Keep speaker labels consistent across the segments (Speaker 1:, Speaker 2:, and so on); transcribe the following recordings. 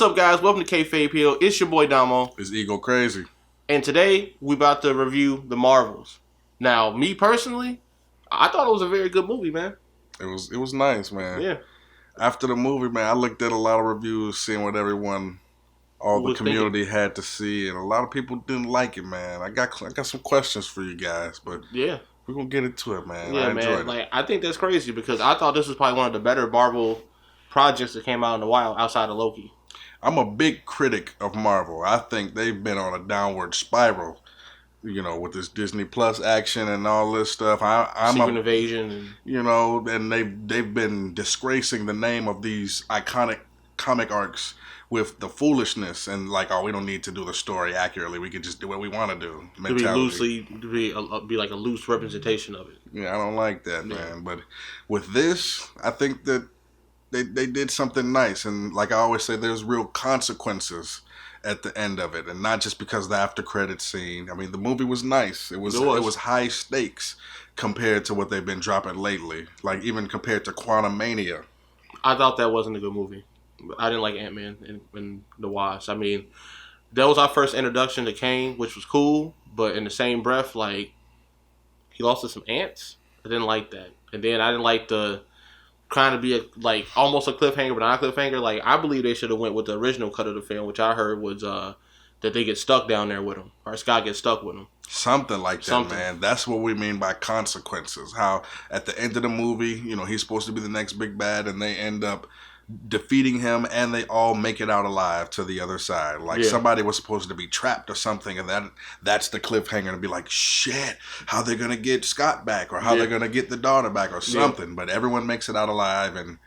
Speaker 1: up, guys? Welcome to Kayfabe Hill. It's your boy Damo.
Speaker 2: It's Ego Crazy.
Speaker 1: And today, we about to review The Marvels. Now, me personally, I thought it was a very good movie, man.
Speaker 2: It was nice, man.
Speaker 1: Yeah.
Speaker 2: After the movie, man, I looked at a lot of reviews, seeing what all the community had to see, and a lot of people didn't like it, man. I got some questions for you guys, but
Speaker 1: yeah,
Speaker 2: we're gonna get into it, man.
Speaker 1: Yeah,
Speaker 2: I enjoyed it.
Speaker 1: Like, I think that's crazy because I thought this was probably one of the better Marvel projects that came out in a while outside of Loki.
Speaker 2: I'm a big critic of Marvel. I think they've been on a downward spiral, with this Disney Plus action and all this stuff. I'm
Speaker 1: Secret Invasion,
Speaker 2: and they've been disgracing the name of these iconic comic arcs with the foolishness and we don't need to do the story accurately. We can just do what we want to do.
Speaker 1: Mentality. To be like a loose representation of it.
Speaker 2: Yeah, I don't like that, man. But with this, I think that they did something nice, and like I always say, there's real consequences at the end of it, and not just because of the after credit scene. I mean, the movie was nice. It was high stakes compared to what they've been dropping lately. Like even compared to Quantumania.
Speaker 1: I thought that wasn't a good movie. I didn't like Ant-Man and the Wasp. I mean, that was our first introduction to Kane, which was cool, but in the same breath, he lost to some ants. I didn't like that, and then I didn't like the trying to be almost a cliffhanger, but not a cliffhanger. I believe they should have went with the original cut of the film, which I heard was that they get stuck down there with him, or Scott gets stuck with him.
Speaker 2: Something like that, man. That's what we mean by consequences. How at the end of the movie, he's supposed to be the next big bad, and they end up defeating him, and they all make it out alive to the other side. Somebody was supposed to be trapped or something, and that's the cliffhanger to be like, shit, how they're gonna get Scott back, or how they're gonna get the daughter back, or something. Yeah. But everyone makes it out alive, and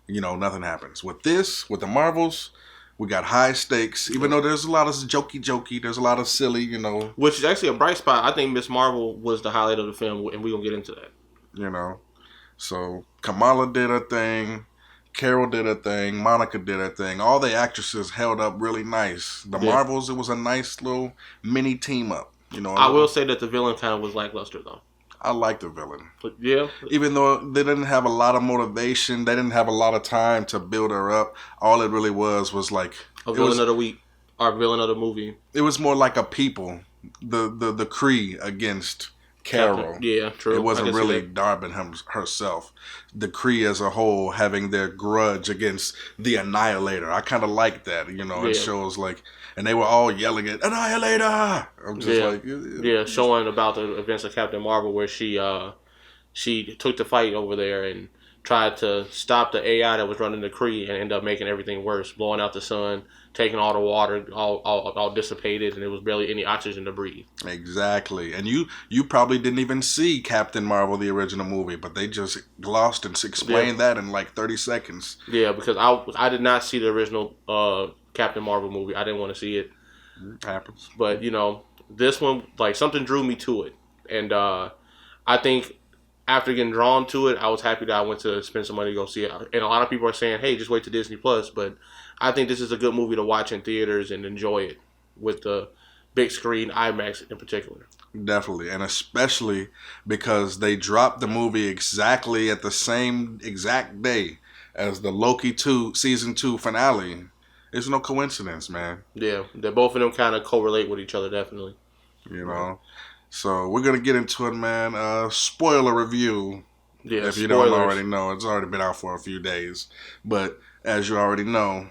Speaker 2: nothing happens. With the Marvels, we got high stakes, even though there's a lot of jokey, there's a lot of silly,
Speaker 1: Which is actually a bright spot. I think Miss Marvel was the highlight of the film, and we're gonna get into that.
Speaker 2: So Kamala did her thing. Carol did her thing. Monica did her thing. All the actresses held up really nice. The Marvels, it was a nice little mini team up.
Speaker 1: I will say that the villain kind of was lackluster, though.
Speaker 2: I like the villain.
Speaker 1: Yeah.
Speaker 2: Even though they didn't have a lot of motivation, they didn't have a lot of time to build her up. All it really was like
Speaker 1: a villain of the week or villain of the movie.
Speaker 2: It was more like a people, the Kree against Carol.
Speaker 1: Yeah, true.
Speaker 2: It wasn't really Darby herself. The Kree as a whole having their grudge against the Annihilator. I kind of like that, It shows and they were all yelling at Annihilator. I'm just
Speaker 1: showing about the events of Captain Marvel where she took the fight over there and tried to stop the AI that was running the Kree and ended up making everything worse, blowing out the sun, taking all the water, all dissipated, and there was barely any oxygen to breathe.
Speaker 2: Exactly. And you probably didn't even see Captain Marvel, the original movie, but they just glossed and explained that in 30 seconds.
Speaker 1: Yeah, because I did not see the original Captain Marvel movie. I didn't want to see it.
Speaker 2: It happens.
Speaker 1: But, this one, something drew me to it. And I think after getting drawn to it, I was happy that I went to spend some money to go see it. And a lot of people are saying, hey, just wait to Disney Plus. But I think this is a good movie to watch in theaters and enjoy it with the big screen, IMAX in particular.
Speaker 2: Definitely. And especially because they dropped the movie exactly at the same exact day as the Loki Season 2 finale. It's no coincidence, man.
Speaker 1: Yeah, both of them kind of correlate with each other, definitely.
Speaker 2: So we're going to get into it, man. Spoiler review.
Speaker 1: Yeah,
Speaker 2: if you don't already know, it's already been out for a few days. But as you already know,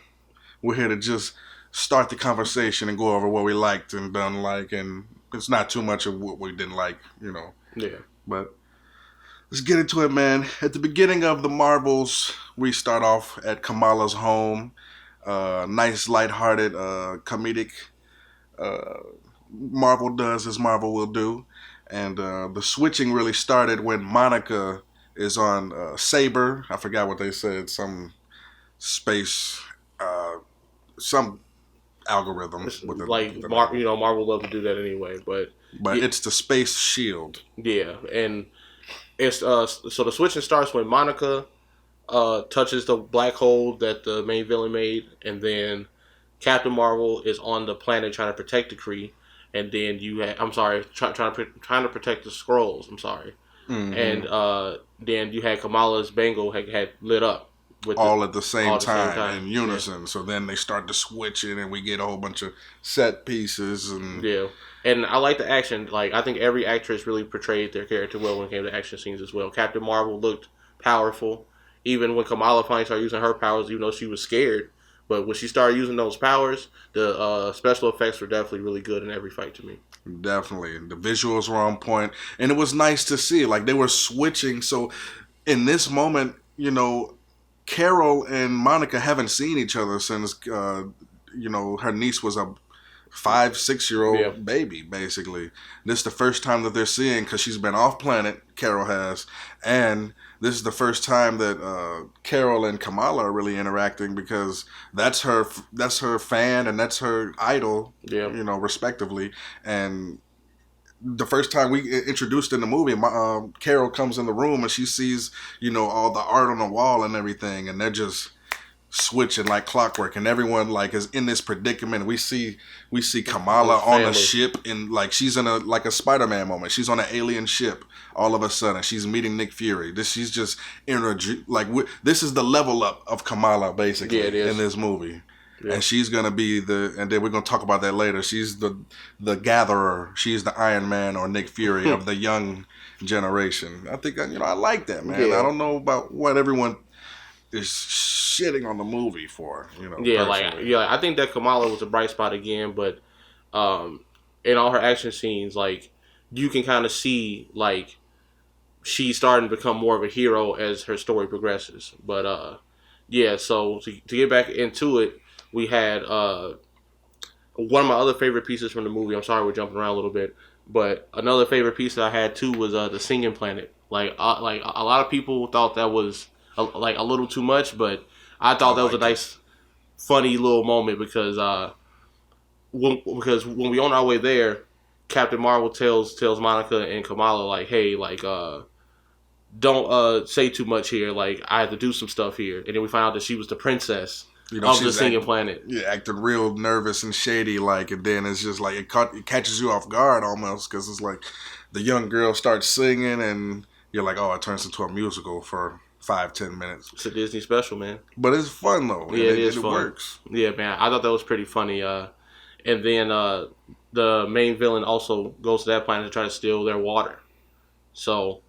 Speaker 2: we're here to just start the conversation and go over what we liked and didn't like. And it's not too much of what we didn't like,
Speaker 1: Yeah.
Speaker 2: But let's get into it, man. At the beginning of the Marvels, we start off at Kamala's home. Nice, lighthearted, comedic Marvel does as Marvel will do. And the switching really started when Monica is on Saber. I forgot what they said. Some space, some algorithm.
Speaker 1: Marvel love to do that anyway. But
Speaker 2: it's the space shield.
Speaker 1: Yeah, and it's so the switching starts when Monica touches the black hole that the main villain made, and then Captain Marvel is on the planet trying to protect the Kree. And then trying to protect the Skrulls. I'm sorry. Mm-hmm. And then you had Kamala's Bangle had lit up,
Speaker 2: all at the same time in unison. Yeah. So then they start to switch it, and we get a whole bunch of set pieces. And
Speaker 1: and I like the action. Like, I think every actress really portrayed their character well when it came to action scenes as well. Captain Marvel looked powerful, even when Kamala finally started using her powers, even though she was scared. But when she started using those powers, the special effects were definitely really good in every fight to me.
Speaker 2: Definitely. The visuals were on point. And it was nice to see. Like, they were switching. So, in this moment, you know, Carol and Monica haven't seen each other since, you know, her niece was a 5-6-year-old baby, basically. This is the first time that they're seeing, because she's been off planet, Carol has, and this is the first time that Carol and Kamala are really interacting, because that's her fan and that's her idol, you know, respectively. And the first time we introduced in the movie, Carol comes in the room and she sees, you know, all the art on the wall and everything, and they're just switching like clockwork, and everyone like is in this predicament. We see Kamala on a ship, and like she's in a Spider-Man moment. She's on an alien ship. All of a sudden, she's meeting Nick Fury. She's just this is the level up of Kamala basically in this movie. Yeah. And she's gonna be and then we're gonna talk about that later. She's the gatherer. She's the Iron Man or Nick Fury of the young generation. I think, you know, I like that, man. I don't know about what everyone is shitting on the movie for, you know.
Speaker 1: I think that Kamala was a bright spot again, but in all her action scenes, like, you can kind of see like she's starting to become more of a hero as her story progresses. But so to get back into it, we had one of my other favorite pieces from the movie. I'm sorry we're jumping around a little bit, but another favorite piece that I had too was the singing planet. Like a lot of people thought that was a little too much, but I thought that was a nice, funny little moment, because when we on our way there, Captain Marvel tells Monica and Kamala, like, hey, like, don't say too much here. Like, I have to do some stuff here. And then we find out that she was the princess of the singing planet.
Speaker 2: Yeah, acting real nervous and shady, like, and then it's just like it catches you off guard almost, because it's like the young girl starts singing, and you're like, oh, it turns into a musical for 5-10 minutes.
Speaker 1: It's a Disney special, man.
Speaker 2: But it's fun though.
Speaker 1: Yeah, it is fun. It works. Yeah, man. I thought that was pretty funny. And then the main villain also goes to that planet to try to steal their water. So,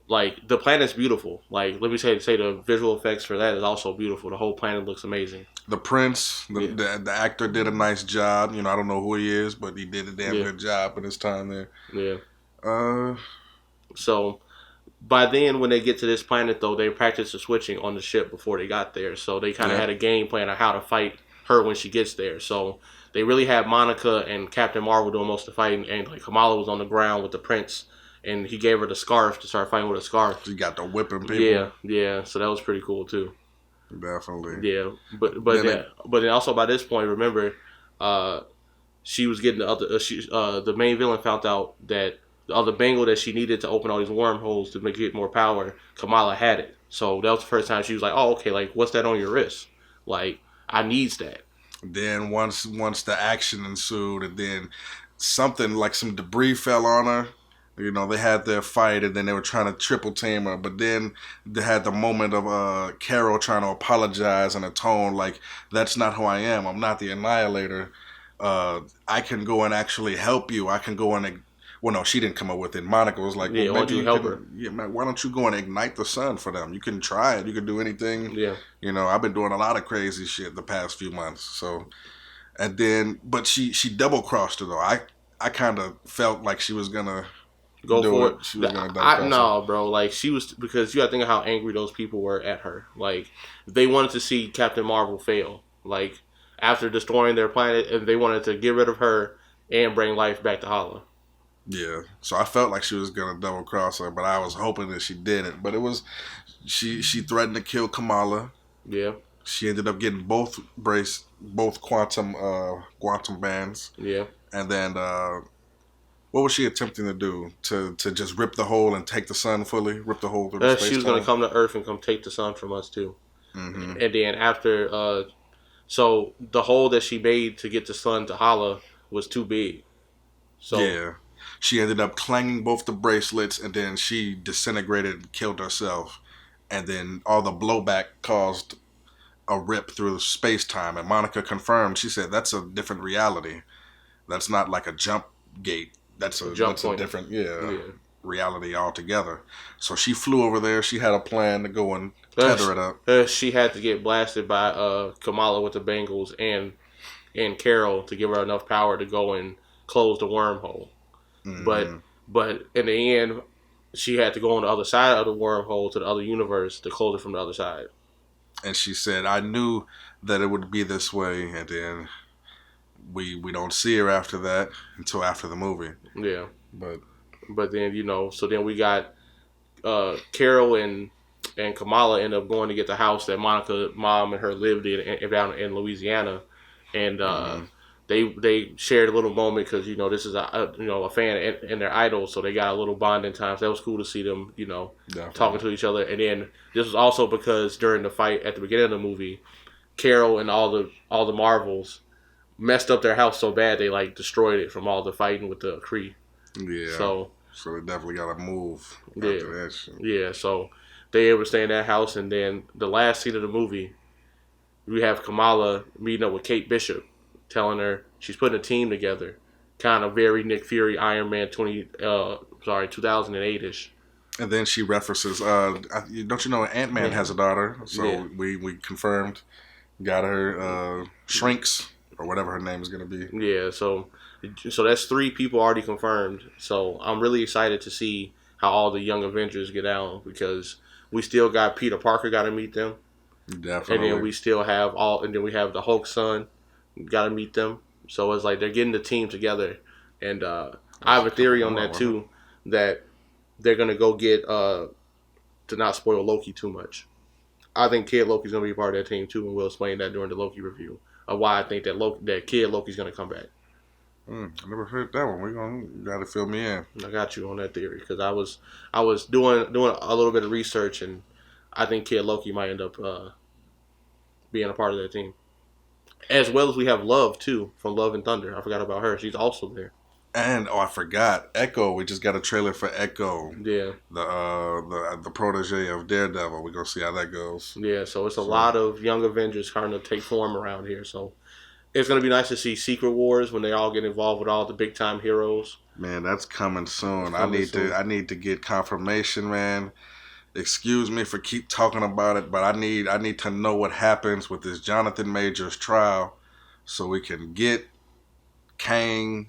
Speaker 1: like, the planet's beautiful. Like, let me say the visual effects for that is also beautiful. The whole planet looks amazing.
Speaker 2: The prince, the actor did a nice job. You know, I don't know who he is, but he did a damn good job in his time there.
Speaker 1: Yeah. So, by then, when they get to this planet, though, they practiced the switching on the ship before they got there. So they kind of had a game plan on how to fight her when she gets there. So they really had Monica and Captain Marvel doing most of the fighting, and like Kamala was on the ground with the prince, and he gave her the scarf to start fighting with a scarf.
Speaker 2: She got the whipping people.
Speaker 1: Yeah. So that was pretty cool too.
Speaker 2: Definitely.
Speaker 1: Yeah, but then also by this point, remember, she was getting the main villain found out that the bangle that she needed to open all these wormholes to get more power, Kamala had it. So that was the first time she was like, oh, okay, like, what's that on your wrist? Like, I needs that.
Speaker 2: Then once the action ensued, and then something like some debris fell on her. You know, they had their fight, and then they were trying to triple team her. But then they had the moment of Carol trying to apologize in a tone like, that's not who I am. I'm not the Annihilator. I can go and actually help you. I can go and... Well, no, she didn't come up with it. Monica was like,
Speaker 1: well, why don't you help her?
Speaker 2: Yeah, man, why don't you go and ignite the sun for them? You can try it. You can do anything.
Speaker 1: Yeah.
Speaker 2: You know, I've been doing a lot of crazy shit the past few months. So, and then, but she double-crossed her, though. I kind of felt like she was going to
Speaker 1: go for it.
Speaker 2: She was going to double-cross her.
Speaker 1: No, bro. Like, she was, because you got to think of how angry those people were at her. Like, they wanted to see Captain Marvel fail. Like, after destroying their planet, and they wanted to get rid of her and bring life back to Hala.
Speaker 2: Yeah, so I felt like she was gonna double cross her, but I was hoping that she didn't. But it was, she threatened to kill Kamala.
Speaker 1: Yeah.
Speaker 2: She ended up getting both quantum bands.
Speaker 1: Yeah.
Speaker 2: And then what was she attempting to do? To just rip the hole and take the sun fully? Rip the hole through the space
Speaker 1: She was gonna come to Earth and come take the sun from us too.
Speaker 2: Mm-hmm.
Speaker 1: And then after, so the hole that she made to get the sun to Hala was too big. So
Speaker 2: yeah. She ended up clanging both the bracelets, and then she disintegrated and killed herself. and then all the blowback caused a rip through space time. And Monica confirmed. She said that's a different reality. That's not like a jump gate. That's a different reality altogether. So she flew over there. She had a plan to go and tether it up.
Speaker 1: She had to get blasted by Kamala with the Bengals and Carol to give her enough power to go and close the wormhole. Mm-hmm. But in the end, she had to go on the other side of the wormhole to the other universe to close it from the other side.
Speaker 2: And she said, I knew that it would be this way, and then we don't see her after that until after the movie.
Speaker 1: Yeah. But then, so then we got Carol and Kamala end up going to get the house that Monica, mom, and her lived in down in Louisiana. And they shared a little moment because, this is a fan and their idol, so they got a little bonding time. So that was cool to see them, talking to each other. And then this was also because during the fight at the beginning of the movie, Carol and all the Marvels messed up their house so bad they destroyed it from all the fighting with the Kree.
Speaker 2: Yeah. So they definitely got to move after that shit.
Speaker 1: Yeah. So they able to stay in that house, and then the last scene of the movie, we have Kamala meeting up with Kate Bishop, telling her she's putting a team together, kind of very Nick Fury, Iron Man 2008-ish.
Speaker 2: And then she references, don't you know Ant-Man has a daughter? So we confirmed, got her Shrinks, or whatever her name is going to be.
Speaker 1: Yeah, so that's 3 people already confirmed. So I'm really excited to see how all the young Avengers get out, because we still got Peter Parker got to meet them.
Speaker 2: Definitely.
Speaker 1: And then we still have we have the Hulk's son, got to meet them. So it's they're getting the team together. And I have a theory on that too, that they're going to go get, to not spoil Loki too much, I think Kid Loki's going to be part of that team too, and we'll explain that during the Loki review of why I think that Kid Loki's going to come back.
Speaker 2: I never heard that one. You got to fill me in.
Speaker 1: I got you on that theory because I was doing a little bit of research, and I think Kid Loki might end up being a part of that team. As well as we have Love too from Love and Thunder. I forgot about her. She's also there.
Speaker 2: And I forgot Echo. We just got a trailer for Echo.
Speaker 1: Yeah.
Speaker 2: The protege of Daredevil. We're gonna see how that goes.
Speaker 1: Yeah. So it's a lot of young Avengers kind of take form around here. So it's gonna be nice to see Secret Wars when they all get involved with all the big time heroes.
Speaker 2: Man, that's coming soon. I need to get confirmation, man. Excuse me for keep talking about it, but I need to know what happens with this Jonathan Majors trial, so we can get Kang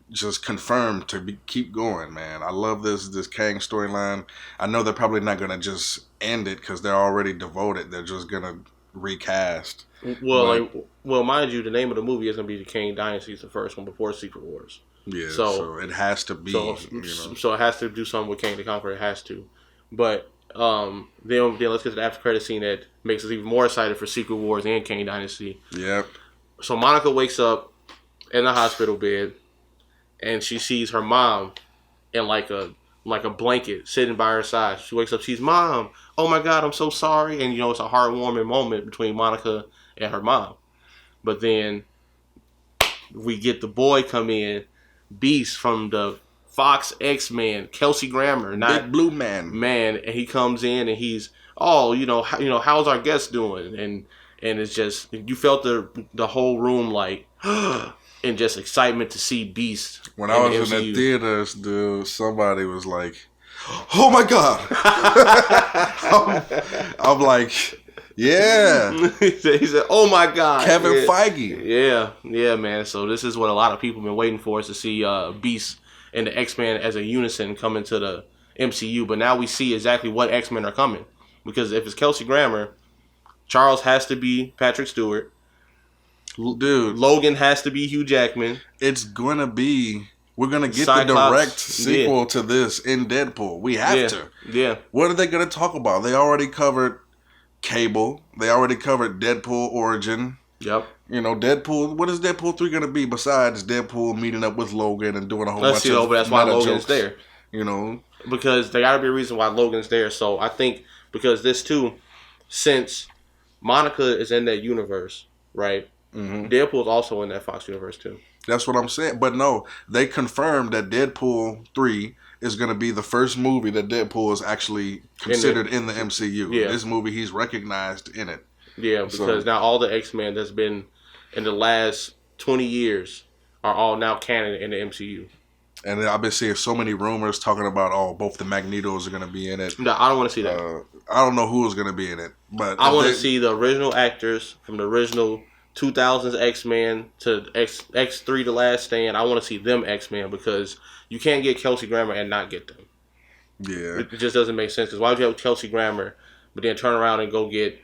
Speaker 2: just confirmed to keep going, man. I love this Kang storyline. I know they're probably not gonna just end it because they're already devoted. They're just gonna recast.
Speaker 1: Well, mind you, the name of the movie is gonna be the Kang Dynasty. It's the first one before Secret Wars.
Speaker 2: Yeah, so it has to be.
Speaker 1: So it has to do something with Kang the Conqueror. It has to, but. Then let's get to the after credit scene that makes us even more excited for Secret Wars and Kang Dynasty.
Speaker 2: Yep.
Speaker 1: So Monica wakes up in the hospital bed, and she sees her mom in like a blanket sitting by her side. She wakes up, she's Mom. Oh my God, I'm so sorry. And it's a heartwarming moment between Monica and her mom. But then we get the boy come in, Beast from the Fox X-Men, Kelsey Grammer, not
Speaker 2: Big Blue Man,
Speaker 1: and he comes in and he's how's our guest doing, and it's just you felt the whole room and just excitement to see Beast.
Speaker 2: When I was in the theaters, dude, somebody was like, "Oh my God!" I'm like, "Yeah."
Speaker 1: He said, "Oh my God,
Speaker 2: Kevin Feige."
Speaker 1: Yeah, man. So this is what a lot of people have been waiting for, is to see Beast and the X-Men as a unison come into the MCU. But now we see exactly what X-Men are coming. Because if it's Kelsey Grammer, Charles has to be Patrick Stewart.
Speaker 2: Dude.
Speaker 1: Logan has to be Hugh Jackman.
Speaker 2: It's going to be... We're going to get Cyclops, the direct sequel to this in Deadpool. We have to.
Speaker 1: Yeah.
Speaker 2: What are they going to talk about? They already covered Cable. They already covered Deadpool Origin.
Speaker 1: Yep.
Speaker 2: Deadpool. What is Deadpool 3 going to be besides Deadpool meeting up with Logan and doing a whole bunch of
Speaker 1: that's why Logan's
Speaker 2: jokes,
Speaker 1: there. Because there got to be a reason why Logan's there. So I think because this too, since Monica is in that universe, right? Mm-hmm. Deadpool's also in that Fox universe too.
Speaker 2: That's what I'm saying. But no, they confirmed that Deadpool 3 is going to be the first movie that Deadpool is actually considered in the MCU. Yeah. This movie, he's recognized in it.
Speaker 1: Yeah, because now all the X-Men that's been in the last 20 years are all now canon in the MCU.
Speaker 2: And I've been seeing so many rumors talking about, both the Magnetos are going to be in it.
Speaker 1: No, I don't want to see that.
Speaker 2: I don't know who's going to be in it. But
Speaker 1: I want to see the original actors from the original 2000s X-Men to X3 The Last Stand. I want to see them X-Men because you can't get Kelsey Grammer and not get them.
Speaker 2: Yeah.
Speaker 1: It just doesn't make sense. Because why would you have Kelsey Grammer but then turn around and go get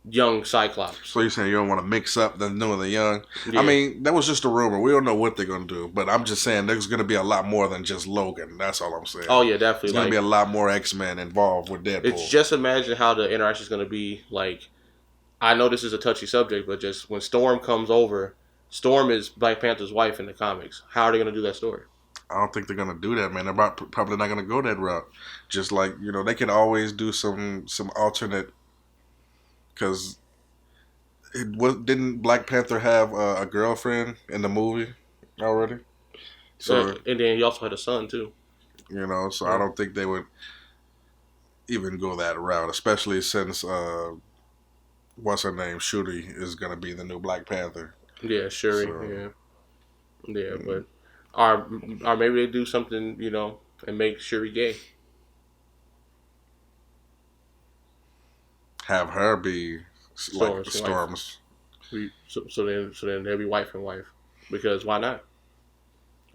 Speaker 1: young Cyclops?
Speaker 2: So you're saying you don't want to mix up the new and the young? Yeah. I mean, that was just a rumor. We don't know what they're going to do. But I'm just saying there's going to be a lot more than just Logan. That's all I'm saying.
Speaker 1: Oh, yeah, definitely.
Speaker 2: There's going to be a lot more X-Men involved with Deadpool.
Speaker 1: It's just imagine how the interaction is going to be. Like, I know this is a touchy subject, but just when Storm comes over, Storm is Black Panther's wife in the comics. How are they going to do that story?
Speaker 2: I don't think they're going to do that, man. They're probably not going to go that route. Just like, they can always do some alternate, because didn't Black Panther have a girlfriend in the movie already?
Speaker 1: So and then he also had a son too.
Speaker 2: So I don't think they would even go that route, especially since what's her name, Shuri, is going to be the new Black Panther.
Speaker 1: Yeah, Shuri. Yeah, but or maybe they do something, and make Shuri gay.
Speaker 2: Have her be like Storm's.
Speaker 1: So then they'll be wife and wife, because why not?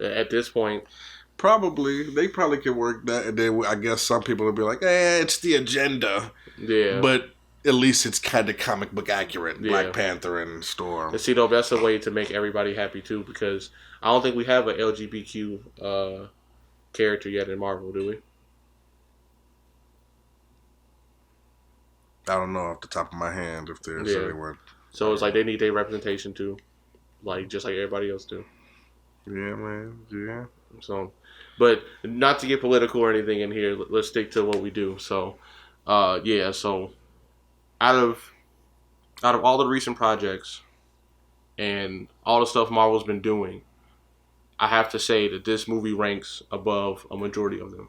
Speaker 1: At this point,
Speaker 2: they probably can work that, and then I guess some people will be like, it's the agenda.
Speaker 1: Yeah,
Speaker 2: but at least it's kind of comic book accurate. Yeah. Black Panther and Storm.
Speaker 1: And see, though, that's a way to make everybody happy too, because I don't think we have an LGBTQ character yet in Marvel, do we?
Speaker 2: I don't know off the top of my hand if there's anyone.
Speaker 1: So it's like they need their representation too, like just like everybody else do.
Speaker 2: Yeah, man. Yeah.
Speaker 1: So, but not to get political or anything in here. Let's stick to what we do. So, So, out of all the recent projects and all the stuff Marvel's been doing, I have to say that this movie ranks above a majority of them.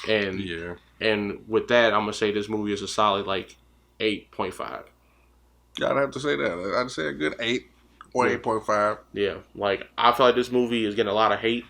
Speaker 1: And with that, I'm gonna say this movie is a solid 8.5.
Speaker 2: Yeah, I'd have to say that. I'd say a good 8 or 8.5.
Speaker 1: Yeah, I feel like this movie is getting a lot of hate.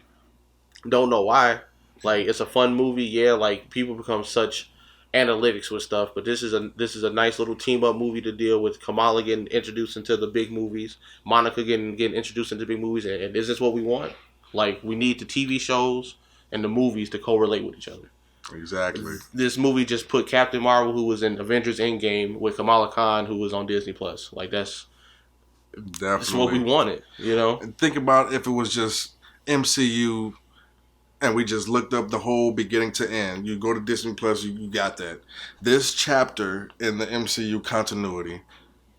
Speaker 1: Don't know why. It's a fun movie. Yeah, people become such analytics with stuff, but this is a nice little team up movie to deal with Kamala getting introduced into the big movies, Monica getting introduced into big movies, and is this what we want? We need the TV shows and the movies to correlate with each other.
Speaker 2: Exactly.
Speaker 1: This movie just put Captain Marvel, who was in Avengers Endgame, with Kamala Khan, who was on Disney Plus. That's what we wanted,
Speaker 2: And think about if it was just MCU, and we just looked up the whole beginning to end. You go to Disney Plus, you got that. This chapter in the MCU continuity,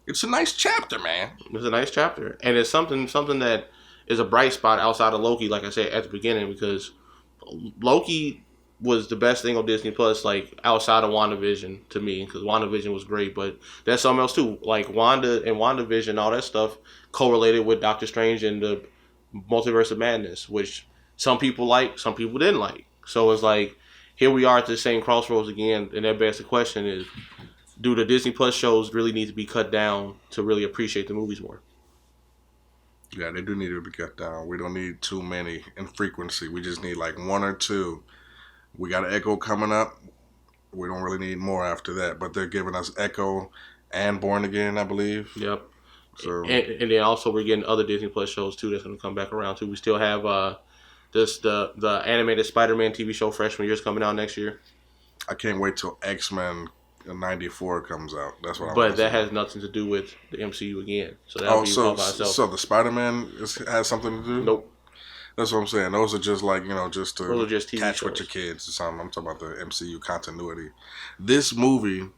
Speaker 2: it's a nice chapter, man.
Speaker 1: It's a nice chapter, and it's something that is a bright spot outside of Loki, like I said at the beginning, because Loki was the best thing on Disney Plus, outside of WandaVision to me, because WandaVision was great, but that's something else too. Wanda and WandaVision, all that stuff correlated with Doctor Strange and the Multiverse of Madness, which some people liked, some people didn't like. So it's here we are at the same crossroads again, and that begs the question is, do the Disney Plus shows really need to be cut down to really appreciate the movies more?
Speaker 2: Yeah, they do need to be cut down. We don't need too many in frequency. We just need 1 or 2. We got Echo coming up. We don't really need more after that. But they're giving us Echo and Born Again, I believe.
Speaker 1: Yep.
Speaker 2: So
Speaker 1: and then also we're getting other Disney Plus shows too that's going to come back around too. We still have the animated Spider-Man TV show Freshman Year's coming out next year.
Speaker 2: I can't wait till X-Men 94 comes out. That's what I'm.
Speaker 1: But that has nothing to do with the MCU again. So that'll be all by itself.
Speaker 2: So the Spider-Man has something to do?
Speaker 1: Nope.
Speaker 2: That's what I'm saying. Those are just just to
Speaker 1: just TV
Speaker 2: catch
Speaker 1: shows
Speaker 2: with your kids or something. I'm talking about the MCU continuity. This movie,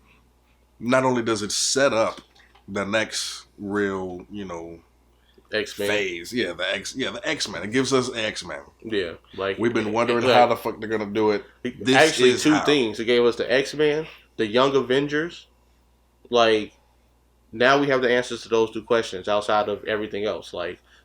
Speaker 2: not only does it set up the next real,
Speaker 1: X-Men
Speaker 2: phase. Yeah, the X-Men. It gives us X-Men.
Speaker 1: Yeah,
Speaker 2: we've been wondering how the fuck they're gonna do it. This
Speaker 1: actually,
Speaker 2: is
Speaker 1: two things. It gave us the X-Men, the Young Avengers. Now we have the answers to those two questions outside of everything else.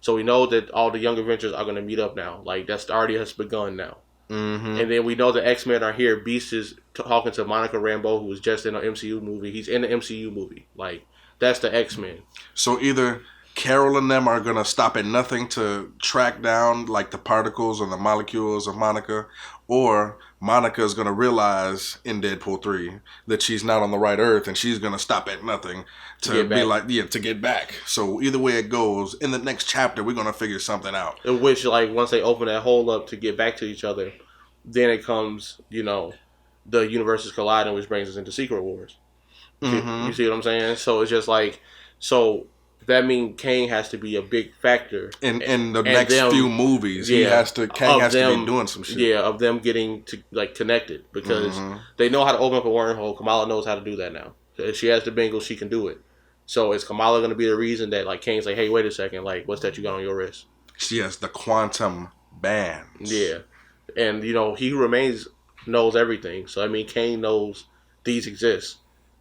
Speaker 1: So we know that all the Young Avengers are going to meet up now. Like, that's already has begun now.
Speaker 2: Mm-hmm.
Speaker 1: And then we know the X-Men are here. Beast is talking to Monica Rambeau, who was just in an MCU movie. He's in the MCU movie. Like, that's the X-Men.
Speaker 2: So either Carol and them are going to stop at nothing to track down, like, the particles or the molecules of Monica, or Monica is going to realize in Deadpool 3 that she's not on the right Earth, and she's going to stop at nothing to be like, to get back. So either way it goes, in the next chapter, we're going to figure something out.
Speaker 1: In which, like, once they open that hole up to get back to each other, then it comes, you know, the universes colliding, which brings us into Secret Wars.
Speaker 2: Mm-hmm.
Speaker 1: You see what I'm saying? So it's just like, so that means Kang has to be a big factor
Speaker 2: in the next few movies. Kang has to be doing some shit.
Speaker 1: Yeah, of them getting to, like, connected, because they know how to open up a wormhole. Kamala knows how to do that now. If she has the Bengals, she can do it. So is Kamala going to be the reason that, like, Kang's like, hey, wait a second, like, what's that you got on your wrist?
Speaker 2: She has the quantum bands.
Speaker 1: Yeah, and you know, He Who Remains knows everything. So I mean, Kang knows these exist.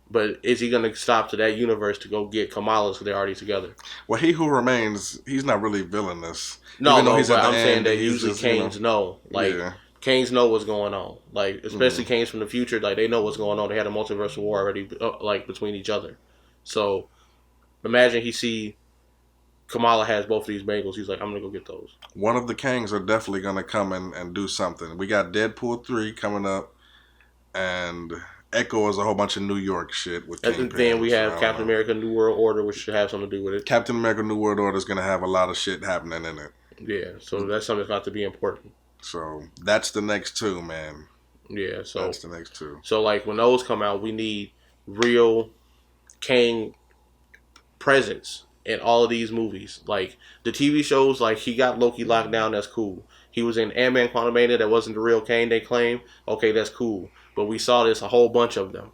Speaker 1: But is he going to stop to that universe to go get Kamala because they're already together?
Speaker 2: Well, He Who Remains, he's not really villainous.
Speaker 1: No, but I'm saying that usually Kangs know. Like,
Speaker 2: yeah.
Speaker 1: Kangs know what's going on. Like, especially Kangs from the future, like, they know what's going on. They had a multiversal war already, like, between each other. So, imagine he see Kamala has both of these Bengals. He's like, I'm going to go get those.
Speaker 2: One of the Kangs are definitely going to come and do something. We got Deadpool 3 coming up, and Echo is a whole bunch of New York shit with Kingpin.
Speaker 1: And then we have Captain America New World Order, which should have something to do with it.
Speaker 2: Captain America New World Order is going to have a lot of shit happening in it.
Speaker 1: Yeah, so that's something that's got to be important.
Speaker 2: So that's the next two, man.
Speaker 1: Yeah, so
Speaker 2: that's the next two.
Speaker 1: So, like, when those come out, we need real Kang presence in all of these movies. Like, the TV shows, like, he got Loki locked down, that's cool. He was in Ant-Man Quantumania, that wasn't the real Kang they claim. Okay, that's cool. But we saw this, a whole bunch of them.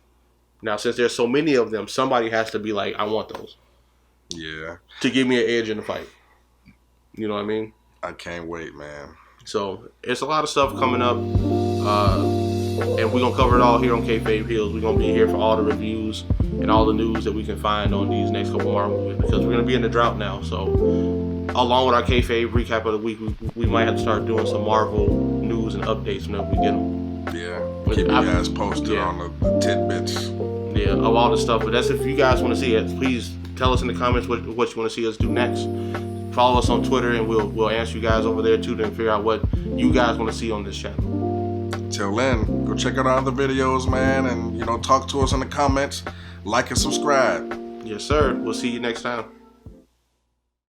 Speaker 1: Now, since there's so many of them, somebody has to be like, I want those.
Speaker 2: Yeah.
Speaker 1: To give me an edge in the fight. You know what I mean?
Speaker 2: I can't wait, man.
Speaker 1: So, it's a lot of stuff coming up. And we're going to cover it all here on Kayfabe Heels. We're going to be here for all the reviews and all the news that we can find on these next couple Marvel movies, because we're going to be in the drought now. So, along with our Kayfabe recap of the week, we might have to start doing some Marvel news and updates whenever we get them.
Speaker 2: Yeah, keep you guys posted on the tidbits.
Speaker 1: Yeah, of all the stuff. But that's if you guys want to see it. Please tell us in the comments what you want to see us do next. Follow us on Twitter, and we'll answer you guys over there too, to figure out what you guys want to see on this channel.
Speaker 2: Till then, go check out our other videos, man, and talk to us in the comments. Like and subscribe.
Speaker 1: Yes, sir. We'll see you next time.